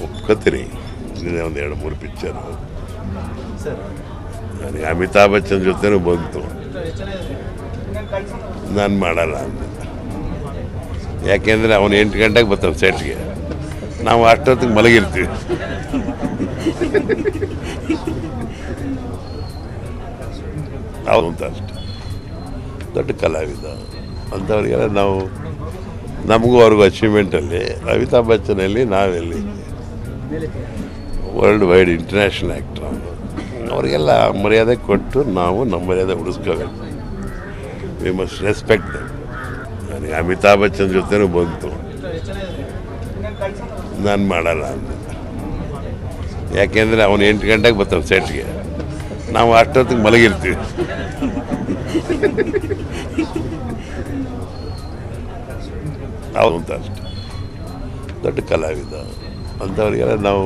ಒಪ್ಕೋತೀನಿ. ನಿನ್ನೆ ಒಂದು 2-3 ಪಿಕ್ಚರು ನನಗೆ ಅಮಿತಾಬ್ ಬಚ್ಚನ್ ಜೊತೆನೂ ಬಂತು. ನಾನು ಮಾಡಲ್ಲ ಅಂದೆ. ಯಾಕೆಂದರೆ ಅವನು 8 ಗಂಟೆಗೆ ಬರ್ತಾನೆ ಸೆಟ್ಗೆ, ನಾವು ಅಷ್ಟೊತ್ತಿಗೆ ಮಲಗಿರ್ತೀವಿ. ಅಂತ ಅಷ್ಟೆ. ದೊಡ್ಡ ಕಲಾವಿದ ಅಂಥವ್ರಿಗೆಲ್ಲ ನಾವು, ನಮಗೂ ಅವ್ರಿಗೂ ಅಚೀವ್ಮೆಂಟಲ್ಲಿ ಅಮಿತಾಬ್ ಬಚ್ಚನಲ್ಲಿ ನಾವೆಲ್ಲಿ ವರ್ಲ್ಡ್ ವೈಡ್ ಇಂಟರ್ನ್ಯಾಷನಲ್ ಆ್ಯಕ್ಟ್ರ್ ಅವರು. ಅವರಿಗೆಲ್ಲ ಮರ್ಯಾದೆ ಕೊಟ್ಟು ನಾವು ನಮ್ಮ ಮರ್ಯಾದೆ ಉಳಿಸ್ಕೋಬೇಕು. We must respect them. ನನಗೆ ಅಮಿತಾಬ್ ಬಚ್ಚನ್ ಜೊತೆನೂ ಬಂತು. ನಾನು ಮಾಡಲ್ಲ ಅಂದೆ. ಯಾಕೆಂದರೆ ಅವನು 8 ಗಂಟೆಗೆ ಬರ್ತಾನೆ ಸೆಟ್ಗೆ, ನಾವು ಅಷ್ಟೊತ್ತಿಗೆ ಮಲಗಿರ್ತೀವಿ. ಅಂತ ಅಷ್ಟೆ. ದೊಡ್ಡ ಕಲಾವಿದ ಅಂಥವ್ರಿಗೆಲ್ಲ ನಾವು,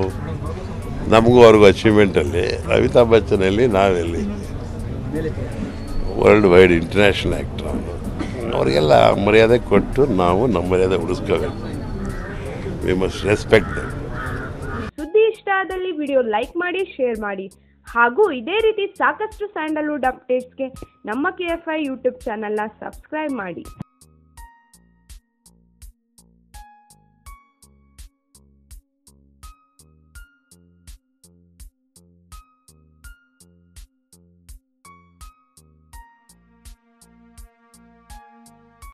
ನಮಗೂ ಅವ್ರಿಗೂ ಅಚೀವ್ಮೆಂಟಲ್ಲಿ ಅಮಿತಾಬ್ ಬಚ್ಚನಲ್ಲಿ ನಾವೆಲ್ಲಿ ವರ್ಲ್ಡ್ ವೈಡ್ ಇಂಟರ್ನ್ಯಾಷನಲ್ ಆ್ಯಕ್ಟ್ರ್ ಅವರು. ಅವರಿಗೆಲ್ಲ ಮರ್ಯಾದೆ ಕೊಟ್ಟು ನಾವು ನಮ್ಮ ಮರ್ಯಾದೆ ಉಳಿಸ್ಕೋಬೇಕು. We must respect them. ಸುದ್ದಿ ಇಷ್ಟ ಆದಲ್ಲಿ ವಿಡಿಯೋ ಲೈಕ್ ಮಾಡಿ, ಶೇರ್ ಮಾಡಿ ಹಾಗೂ ಇದೇ ರೀತಿ ಸಾಕಷ್ಟು ಸ್ಯಾಂಡಲ್ವುಡ್ ಅಪ್ಡೇಟ್ಸ್ಗೆ ನಮ್ಮ KFI ಯೂಟ್ಯೂಬ್ ಚಾನಲ್ನ ಸಬ್ಸ್ಕ್ರೈಬ್ ಮಾಡಿ.